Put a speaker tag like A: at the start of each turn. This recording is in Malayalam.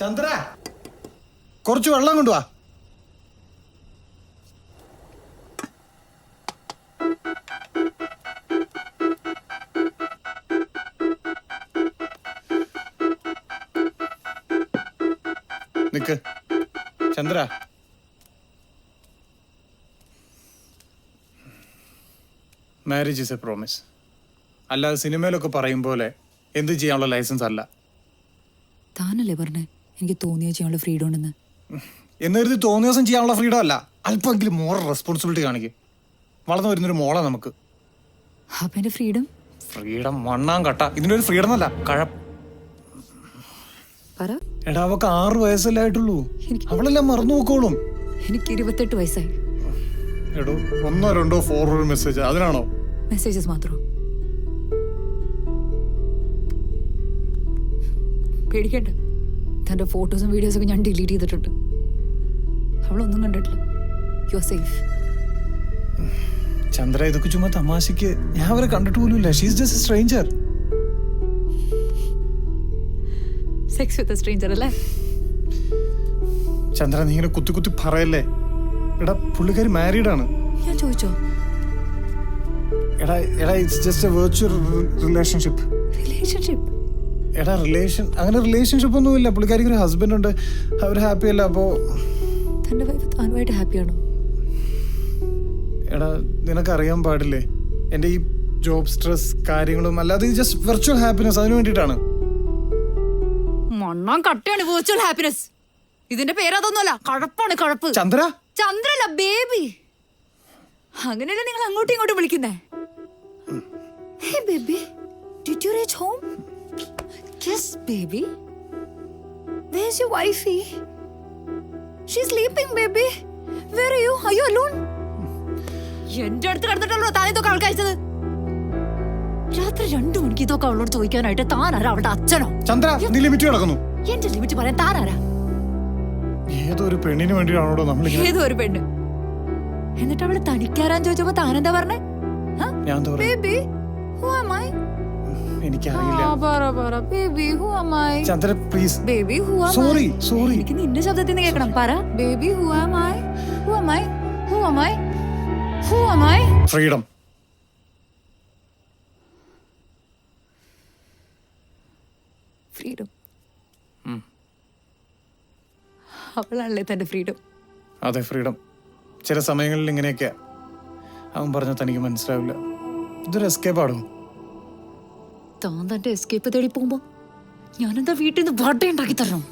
A: ചന്ദ്ര, കുറച്ച് വെള്ളം കൊണ്ടുവാ. നിക്ക് Chandra, marriage is a promise. അല്ലാതെ സിനിമയിലൊക്കെ പറയും പോലെ എന്ത് ചെയ്യാനുള്ള ലൈസൻസ് അല്ല.
B: താനല്ലേ പറഞ്ഞേ എനിക്ക് തോന്നിയ ചെയ്യാനുള്ള ഫ്രീഡം ഉണ്ടെന്ന്?
A: എന്ന് കരുതി തോന്നിയ ദിവസം ചെയ്യാനുള്ള ഫ്രീഡം അല്ല, അല്പമെങ്കിലും മോറൽ റെസ്പോൺസിബിലിറ്റി കാണിക്കും. വളർന്നു വരുന്നൊരു മോളെ നമുക്ക്.
B: അപ്പൊ എന്റെ ഫ്രീഡം?
A: ഫ്രീഡം മണ്ണാൻ കട്ട. ഇതിന്റെ ഒരു ഫ്രീഡം അല്ല, കഴപ്പ്.
B: പറ.
A: എടാ, അവക്ക് 6 വയസ്സല്ലേ ആയിട്ടുള്ളൂ. അവളെല്ലാം മറന്നു നോക്കോളും.
B: എനിക്ക് 28 വയസ്സായി.
A: എടോ, 1 2 ഫോർവേഡ് മെസ്സേജ് അതിനാണോ?
B: മെസ്സേജസ് മാത്രം. പേടിക്കണ്ട, തന്റെ ഫോട്ടോസും വീഡിയോസൊക്കെ ഞാൻ ഡിലീറ്റ് ചെയ്തിട്ടുണ്ട്. അവളൊന്നും കണ്ടിട്ടില്ല. You are safe.
A: ചന്ദ്ര, ഇതൊക്കെ ചുമ്മാ തമാശക്ക്. ഞാൻ അവരെ കണ്ടിട്ട് പോലുമില്ല. She's just A stranger.
B: Sex with a stranger അല്ലേ?
A: ചന്ദ്ര, നീ ഇങ്ങനെ കുത്തി കുത്തി പറയല്ലേ. എടാ, പുള്ളിക്കാരി മാരീഡ് ആണ്.
B: ഞാൻ ചോദിച്ചോ?
A: എടാ, it's just A virtual relationship.
B: Relationship?
A: എടാ, അങ്ങനെ റിലേഷൻഷിപ്പ് ഒന്നുമില്ല. പുള്ളിക്കാരിക്ക് ഒരു ഹസ്ബൻഡ് ഉണ്ട്. അവർ ഹാപ്പി അല്ല. അപ്പോ
B: തന്റെ വൈഫ് താനുമായിട്ട് ഹാപ്പിയാണോ?
A: എടാ, നിനക്കറിയാൻ പാടില്ലേ എൻ്റെ ഈ ജോബ് സ്ട്രെസ് കാര്യങ്ങളും. അല്ലാതെ ജസ്റ്റ് വെർച്വൽ ഹാപ്പിനെസ്, അതിന് വേണ്ടിയിട്ടാണ്.
B: മണ്ണാൻ കട്ടയാണ് വെർച്വൽ ഹാപ്പിനെസ്. ഇതിന്റെ പേരതൊന്നുമല്ല, കഴപ്പാണ് കഴപ്പ്.
A: ചന്ദ്ര,
B: ചന്ദ്രല്ല ബേബി. അങ്ങനെയല്ലേ നിങ്ങൾ അങ്ങോട്ടും ഇങ്ങോട്ടും വിളിക്കുന്നേ? Hey baby, did you reach home? Yes baby. Where's your wifey? She's sleeping baby. Where are you? Are you alone? എന്റെ അടുത്ത് കിടന്നിട്ടുള്ളൂ താൻ ഇതൊക്കെ അവൾക്ക് അയച്ചത്. രാത്രി 2 മണിക്ക് ഇതൊക്കെ അവളോട് ചോദിക്കാനായിട്ട് താനാരാ? അവളുടെ അച്ഛനോ?
A: ചന്ദ്ര, നീ ലിമിറ്റ് കിടക്കുന്നു.
B: എന്റെ ലിമിറ്റ് പറയാൻ താനാരാ?
A: ഏതോ ഒരു പെണ്ണിന് വേണ്ടിയാണോ നമ്മൾ?
B: ഏതോ ഒരു പെണ്ണ്. എന്നിട്ട് അവള് തനിക്കാരാൻ ചോദിച്ചപ്പോ താനെന്താ പറഞ്ഞേ?
A: ഞാൻ എന്താ പറയാ?
B: Baby, who am I?
A: എനിക്കറിയില്ല.
B: Baby, who am I?
A: Chandra please.
B: Baby, who am I?
A: Sorry.
B: എനിക്ക് നിന്റെ ശബ്ദത്തിൽ നിന്ന് കേൾക്കണം. പറ. Baby, who am I? Who am I? Who am I? Who am I?
A: Freedom.
B: Freedom. അവളല്ലേ തന്റെ ഫ്രീഡം?
A: അതെ, ഫ്രീഡം. ചില സമയങ്ങളിൽ ഇങ്ങനെയൊക്കെയാ. അവൻ പറഞ്ഞ തനിക്ക് മനസ്സിലാവില്ല. ഇതൊരു എസ്കേപ്പ് ആടും.
B: താൻ തന്റെ എസ്കേപ്പ് തേടി പോകുമ്പോ ഞാനെന്താ വീട്ടിൽ നിന്ന് വട ഉണ്ടാക്കി തരണം?